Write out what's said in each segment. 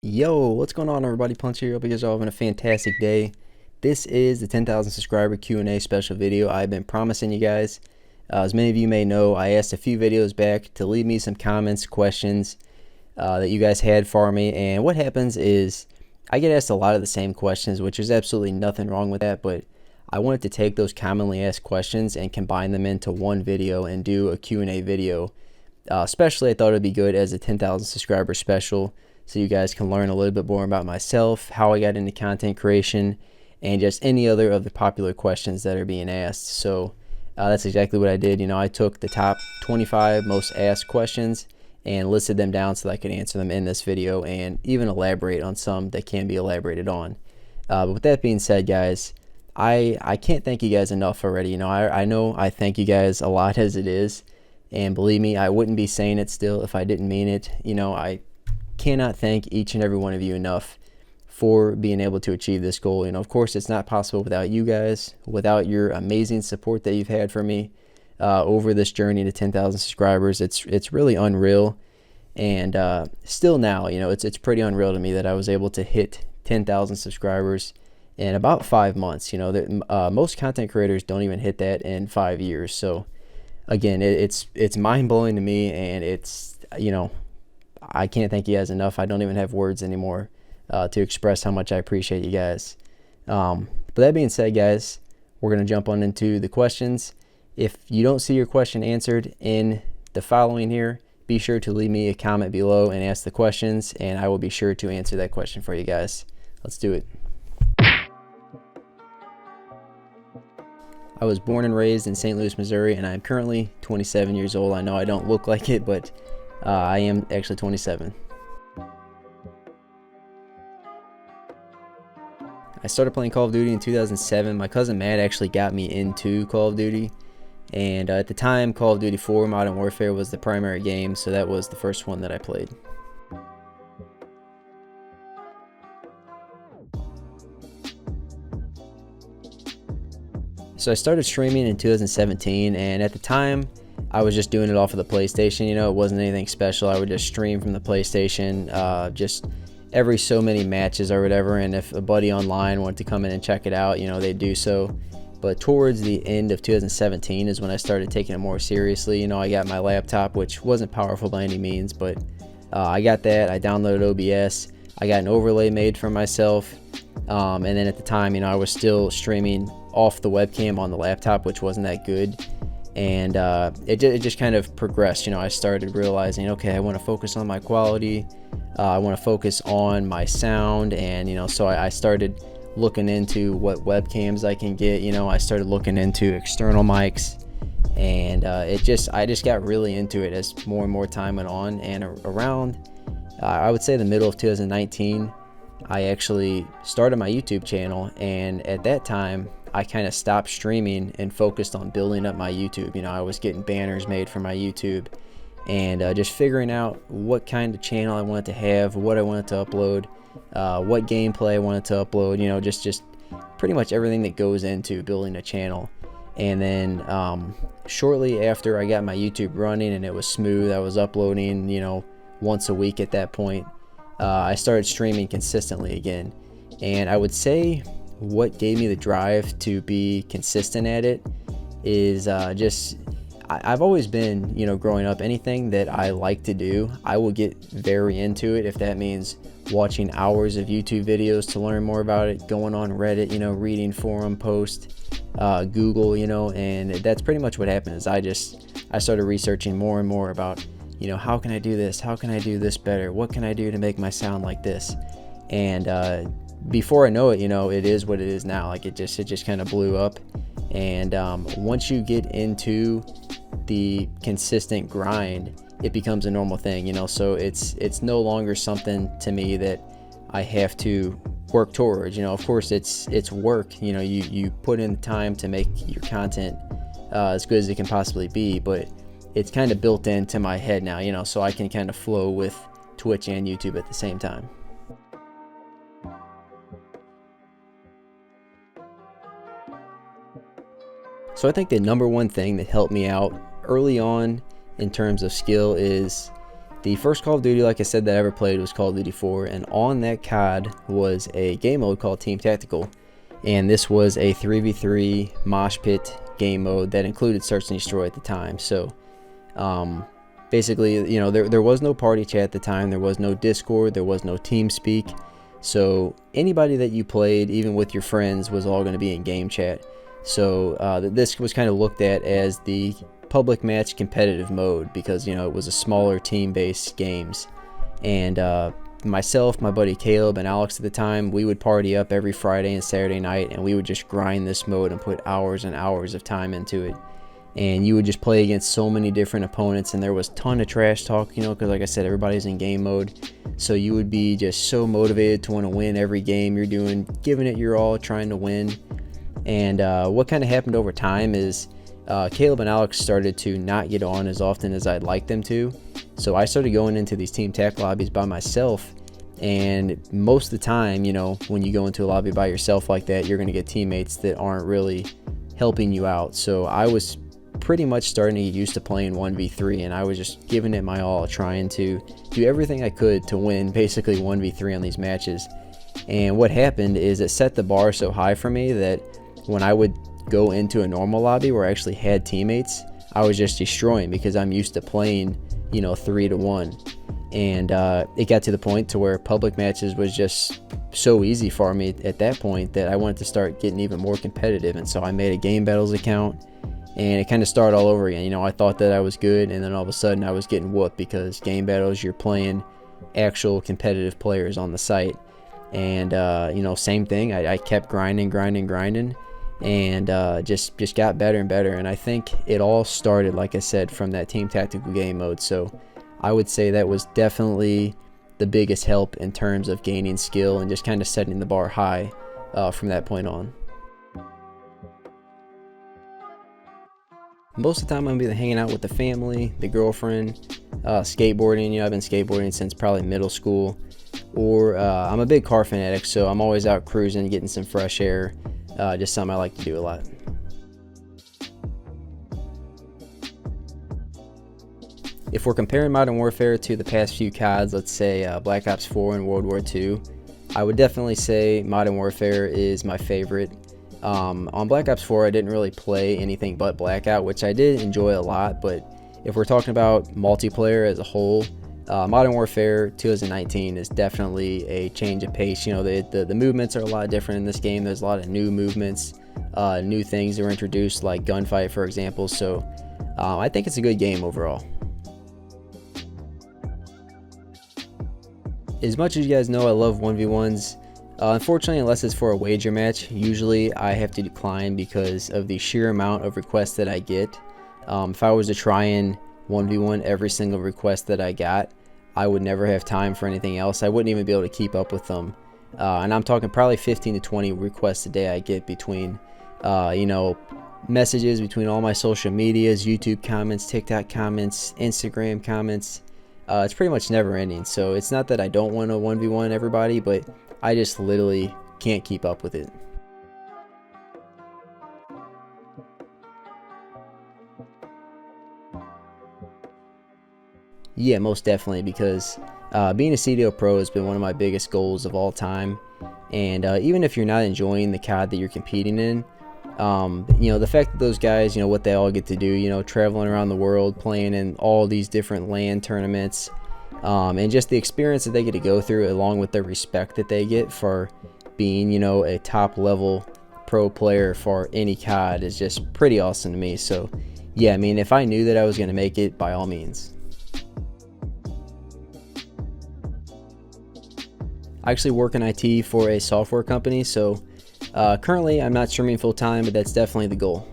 Yo, what's going on, everybody? Punch here. Hope you guys are having a fantastic day. This is the 10,000 subscriber Q&A special video I've been promising you guys. As many of you may know, I asked a few videos back to leave me some comments, questions that you guys had for me. And what happens is I get asked a lot of the same questions, which is absolutely nothing wrong with that. But I wanted to take those commonly asked questions and combine them into one video and do a Q&A video. Especially, I thought it'd be good as a 10,000 subscriber special, so you guys can learn a little bit more about myself, how I got into content creation, and just any other of the popular questions that are being asked. So that's exactly what I did. I took the top 25 most asked questions and listed them down so that I could answer them in this video and even elaborate on some that can be elaborated on. But with that being said, guys, I can't thank you guys enough already. I know I thank you guys a lot as it is, and believe me, I wouldn't be saying it still if I didn't mean it. I cannot thank each and every one of you enough for being able to achieve this goal. Of course, it's not possible without you guys, without your amazing support that you've had for me over this journey to 10,000 subscribers. It's really unreal, and still now, it's pretty unreal to me that I was able to hit 10,000 subscribers in about 5 months. Most content creators don't even hit that in 5 years. So again, it's mind-blowing to me, and it's I can't thank you guys enough. I don't even have words anymore to express how much I appreciate you guys. But that being said, guys, we're going to jump on into the questions. If you don't see your question answered in the following here, be sure to leave me a comment below and ask the questions, and I will be sure to answer that question for you guys. Let's do it. I was born and raised in St. Louis, Missouri, and I'm currently 27 years old. I know I don't look like it, but I am actually 27. I started playing Call of Duty in 2007. My cousin Matt actually got me into Call of Duty, and at the time, Call of Duty 4 Modern Warfare was the primary game, so that was the first one that I played. So I started streaming in 2017, and at the time, I was just doing it off of the PlayStation. It wasn't anything special. I would just stream from the PlayStation, just every so many matches or whatever, and if a buddy online wanted to come in and check it out, they'd do so. But towards the end of 2017 is when I started taking it more seriously. I got my laptop, which wasn't powerful by any means, but I got that. I downloaded OBS. I got an overlay made for myself, and then at the time, I was still streaming off the webcam on the laptop, which wasn't that good. And it just kind of progressed. I started realizing, okay, I want to focus on my quality. I want to focus on my sound, and so I started looking into what webcams I can get. I started looking into external mics, and I just got really into it as more and more time went on. And around I would say the middle of 2019, I actually started my YouTube channel, and at that time I kind of stopped streaming and focused on building up my YouTube. I was getting banners made for my YouTube, and just figuring out what kind of channel I wanted to have, what I wanted to upload, what gameplay I wanted to upload, just pretty much everything that goes into building a channel. And then shortly after I got my YouTube running and it was smooth, I was uploading, once a week at that point, I started streaming consistently again. And I would say what gave me the drive to be consistent at it is I've always been, growing up, anything that I like to do, I will get very into it. If that means watching hours of YouTube videos to learn more about it, going on Reddit, reading forum posts, Google, and that's pretty much what happened. Is I started researching more and more about, how can I do this? How can I do this better? What can I do to make my sound like this? And before I know it, it is what it is now. Like it just kind of blew up. And once you get into the consistent grind, it becomes a normal thing. So it's no longer something to me that I have to work towards. Of course it's work. You put in time to make your content as good as it can possibly be, but it's kind of built into my head now. So I can kind of flow with Twitch and YouTube at the same time. So I think the number one thing that helped me out early on in terms of skill is The first Call of Duty, like I said, that I ever played was Call of Duty 4, and on that COD was a game mode called Team Tactical, and this was a 3v3 mosh pit game mode that included Search and Destroy at the time. So basically, you know, there was no party chat at the time, there was no Discord, there was no TeamSpeak, so anybody that you played, even with your friends, was all going to be in game chat. So this was kind of looked at as the public match competitive mode, because, you know, it was a smaller team-based games. And myself, my buddy Caleb, and Alex at the time, we would party up every Friday and Saturday night, and we would just grind this mode and put hours and hours of time into it. And you would just play against so many different opponents, and there was a ton of trash talk, you know, because like I said, everybody's in game mode, so you would be just so motivated to want to win every game you're doing, giving it your all, trying to win. And what kind of happened over time is Caleb and Alex started to not get on as often as I'd like them to, so I started going into these Team Tac lobbies by myself. And most of the time, you know, when you go into a lobby by yourself like that, you're going to get teammates that aren't really helping you out. So I was pretty much starting to get used to playing 1v3, and I was just giving it my all, trying to do everything I could to win basically 1v3 on these matches. And what happened is it set the bar so high for me that when I would go into a normal lobby where I actually had teammates, I was just destroying, because I'm used to playing, you know, 3-1. And it got to the point to where public matches was just so easy for me at that point that I wanted to start getting even more competitive. And so I made a Game Battles account, and it kind of started all over again. You know, I thought that I was good, and then all of a sudden I was getting whooped, because Game Battles, you're playing actual competitive players on the site. And you know, same thing, I kept grinding, and just got better and better. And I think it all started, like I said, from that Team Tactical game mode. So I would say that was definitely the biggest help in terms of gaining skill and just kind of setting the bar high from that point on. Most of the time I'm either hanging out with the family, the girlfriend, skateboarding. You know, I've been skateboarding since probably middle school. Or I'm a big car fanatic, so I'm always out cruising, getting some fresh air. Just something I like to do a lot. If we're comparing Modern Warfare to the past few CODs, let's say Black Ops 4 and World War II, I would definitely say Modern Warfare is my favorite. On Black Ops 4, I didn't really play anything but Blackout, which I did enjoy a lot, but if we're talking about multiplayer as a whole, Modern Warfare 2019 is definitely a change of pace. You know, the movements are a lot different in this game. There's a lot of new movements, new things that were introduced, like Gunfight, for example. So I think it's a good game overall. As much as you guys know, I love 1v1s. Unfortunately, unless it's for a wager match, usually I have to decline because of the sheer amount of requests that I get. If I was to try and 1v1 every single request that I got, I would never have time for anything else. I wouldn't even be able to keep up with them. And I'm talking probably 15 to 20 requests a day I get between, you know, messages between all my social medias, YouTube comments, TikTok comments, Instagram comments. It's pretty much never ending. So it's not that I don't want to 1v1 everybody, but I just literally can't keep up with it. Yeah, most definitely, because being a CDO Pro has been one of my biggest goals of all time. And even if you're not enjoying the COD that you're competing in, you know, the fact that those guys, you know, what they all get to do, you know, traveling around the world, playing in all these different LAN tournaments, and just the experience that they get to go through, along with the respect that they get for being, you know, a top level pro player for any COD is just pretty awesome to me. So yeah, I mean, if I knew that I was going to make it, by all means. I actually work in IT for a software company, so currently I'm not streaming full time, but that's definitely the goal.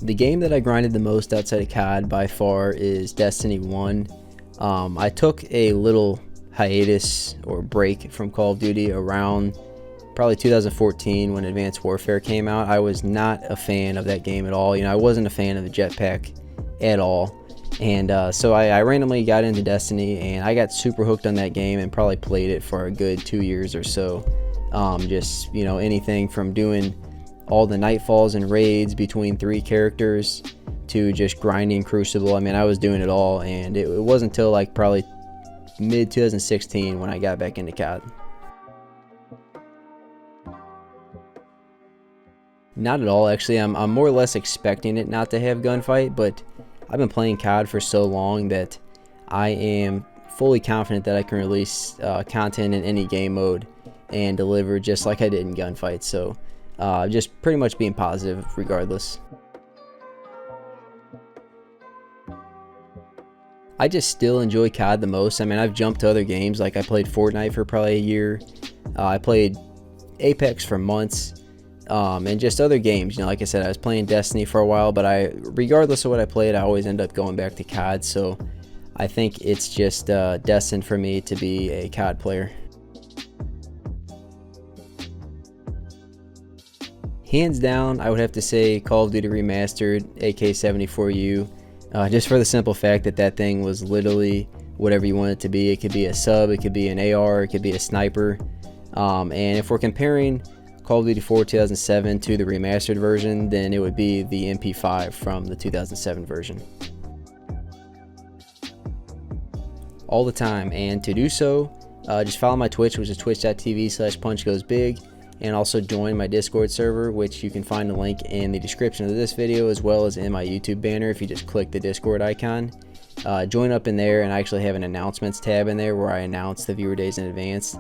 The game that I grinded the most outside of COD by far is Destiny 1. I took a little hiatus or break from Call of Duty around probably 2014 when Advanced Warfare came out. I was not a fan of that game at all. You know, I wasn't a fan of the jetpack at all. And so I randomly got into Destiny, and I got super hooked on that game and probably played it for a good 2 years or so. Just, you know, anything from doing all the nightfalls and raids between 3 characters to just grinding Crucible. I mean, I was doing it all, and it wasn't until like probably mid 2016 when I got back into COD. Not at all, actually. I'm more or less expecting it not to have Gunfight, but I've been playing COD for so long that I am fully confident that I can release content in any game mode and deliver just like I did in Gunfight. So just pretty much being positive regardless. I just still enjoy COD the most. I mean, I've jumped to other games. Like I played Fortnite for probably a year. I played Apex for months. And just other games, you know, like I said, I was playing Destiny for a while, but regardless of what I played, I always end up going back to COD. So I think it's just destined for me to be a COD player. Hands down, I would have to say Call of Duty Remastered, AK-74U, just for the simple fact that that thing was literally whatever you want it to be. It could be a sub, it could be an AR, it could be a sniper. And if we're comparing Call of Duty 4 2007 to the remastered version, then it would be the MP5 from the 2007 version. All the time, and to do so, just follow my Twitch, which is twitch.tv/punchgoesbig, and also join my Discord server, which you can find the link in the description of this video as well as in my YouTube banner if you just click the Discord icon. Join up in there, and I actually have an announcements tab in there where I announce the viewer days in advance.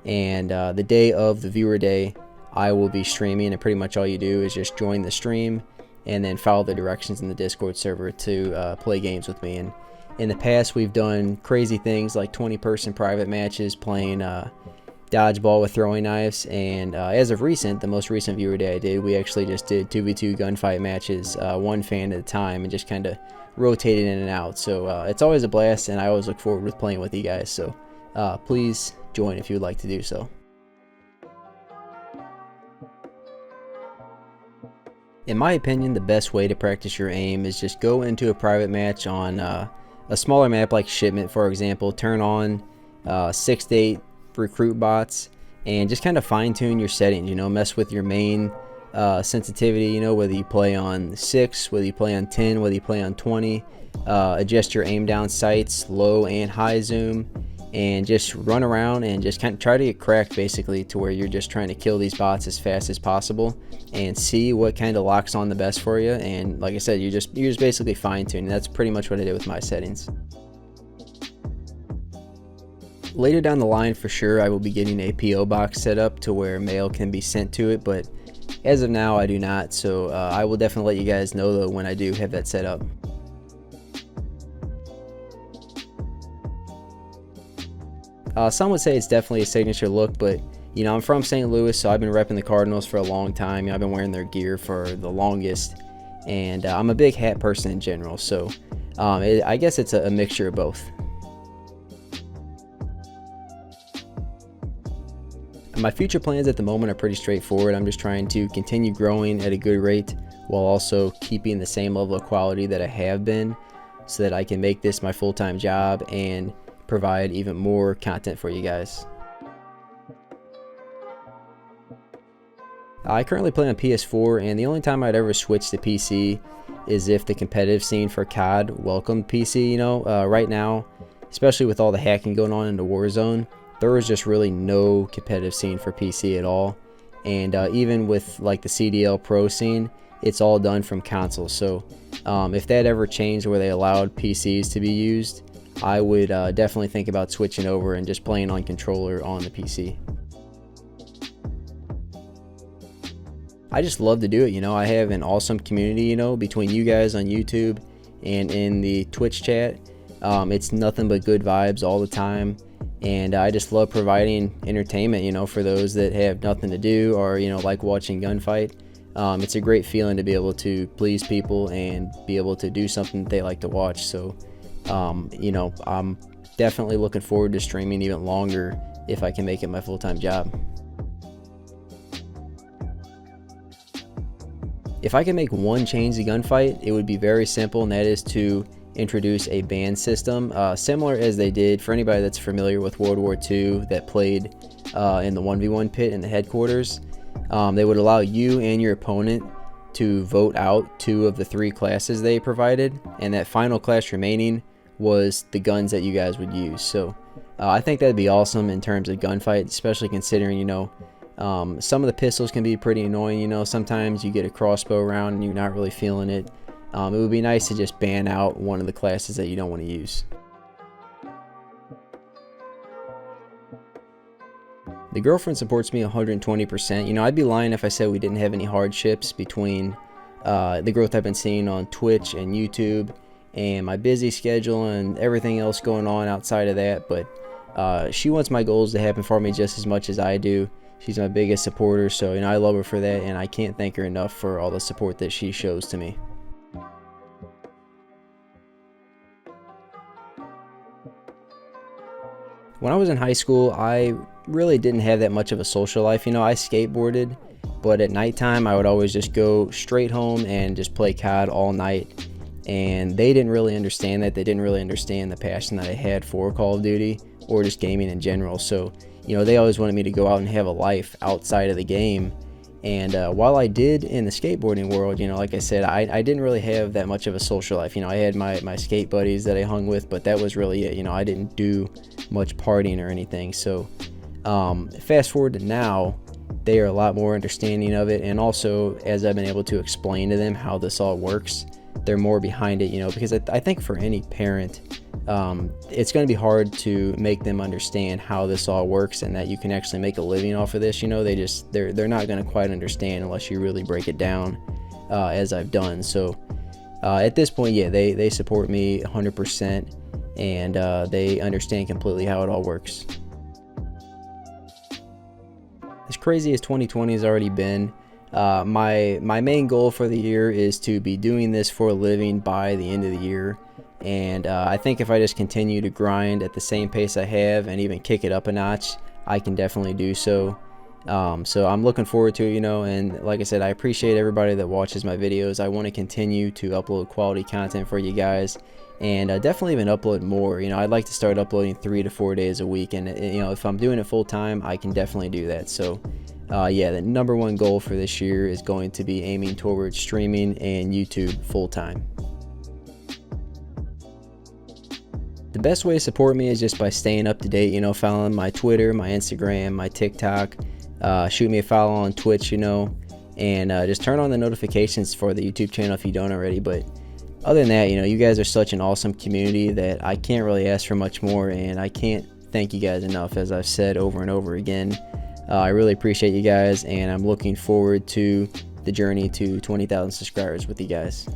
And the day of the viewer day, I will be streaming, and pretty much all you do is just join the stream and then follow the directions in the Discord server to play games with me. And in the past, we've done crazy things like 20-person private matches playing dodgeball with throwing knives. And as of recent, the most recent viewer day I did, we actually just did 2v2 gunfight matches, one fan at a time, and just kind of rotated in and out. So it's always a blast, and I always look forward to playing with you guys. So please join if you would like to do so. In my opinion, the best way to practice your aim is just go into a private match on a smaller map like Shipment, for example. Turn on 6 to 8 recruit bots and just kind of fine-tune your settings, you know, mess with your main sensitivity, you know, whether you play on 6, whether you play on 10, whether you play on 20, adjust your aim down sights, low and high zoom, and just run around and just kind of try to get cracked, basically, to where you're just trying to kill these bots as fast as possible and see what kind of locks on the best for you. And like I said, you're just basically fine-tuning. That's pretty much what I did with my settings. Later down the line, for sure, I will be getting a PO box set up to where mail can be sent to it, but as of now, I do not. So I will definitely let you guys know though when I do have that set up. Some would say it's definitely a signature look, but you know, I'm from St. Louis, so I've been repping the Cardinals for a long time. You know, I've been wearing their gear for the longest, and I'm a big hat person in general, so I guess it's a mixture of both. My future plans at the moment are pretty straightforward. I'm just trying to continue growing at a good rate while also keeping the same level of quality that I have been, so that I can make this my full-time job and provide even more content for you guys. I currently play on PS4, and the only time I'd ever switch to PC is if the competitive scene for COD welcomed PC. You know, right now, especially with all the hacking going on into Warzone, there is just really no competitive scene for PC at all. And even with like the CDL Pro scene, it's all done from console. So if that ever changed where they allowed PCs to be used, I would definitely think about switching over and just playing on controller on the PC. I just love to do it, you know. I have an awesome community, you know, between you guys on YouTube and in the Twitch chat. It's nothing but good vibes all the time, and I just love providing entertainment, you know, for those that have nothing to do or, you know, like watching Gunfight. It's a great feeling to be able to please people and be able to do something that they like to watch. So you know, I'm definitely looking forward to streaming even longer if I can make it my full-time job. If I could make one change to Gunfight, it would be very simple, and that is to introduce a ban system, similar as they did for anybody that's familiar with World War II that played in the 1v1 pit in the headquarters. They would allow you and your opponent to vote out 2 of the 3 classes they provided, and that final class remaining was the guns that you guys would use. So I think that'd be awesome in terms of gunfight, especially considering, you know, some of the pistols can be pretty annoying. You know, sometimes you get a crossbow round and you're not really feeling it. It would be nice to just ban out one of the classes that you don't want to use. The girlfriend supports me 120%. You know, I'd be lying if I said we didn't have any hardships between the growth I've been seeing on Twitch and YouTube and my busy schedule and everything else going on outside of that. But she wants my goals to happen for me just as much as I do. She's my biggest supporter, so, you know, I love her for that, and I can't thank her enough for all the support that she shows to me. When I was in high school, I really didn't have that much of a social life. You know, I skateboarded, but at nighttime I would always just go straight home and just play COD all night. And they didn't really understand that. They didn't really understand the passion that I had for Call of Duty or just gaming in general. So, you know, they always wanted me to go out and have a life outside of the game. And while I did in the skateboarding world, you know, like I said, I didn't really have that much of a social life. You know, I had my skate buddies that I hung with, but that was really it. You know, I didn't do much partying or anything. So fast forward to now, they are a lot more understanding of it. And also, as I've been able to explain to them how this all works, they're more behind it, you know, because I think for any parent, it's going to be hard to make them understand how this all works and that you can actually make a living off of this. You know, they're not going to quite understand unless you really break it down, as I've done. So at this point, yeah, they support me 100%, and they understand completely how it all works. As crazy as 2020 has already been, my main goal for the year is to be doing this for a living by the end of the year. And I think if I just continue to grind at the same pace I have and even kick it up a notch, I can definitely do so. So I'm looking forward to it, you know, and like I said, I appreciate everybody that watches my videos. I want to continue to upload quality content for you guys, and definitely even upload more. You know, I'd like to start uploading 3 to 4 days a week, and you know, if I'm doing it full time, I can definitely do that. So yeah, the #1 goal for this year is going to be aiming towards streaming and YouTube full time. The best way to support me is just by staying up to date, you know, following my Twitter, my Instagram, my TikTok, shoot me a follow on Twitch, you know, and just turn on the notifications for the YouTube channel if you don't already. But other than that, you know, you guys are such an awesome community that I can't really ask for much more, and I can't thank you guys enough, as I've said over and over again. I really appreciate you guys, and I'm looking forward to the journey to 20,000 subscribers with you guys.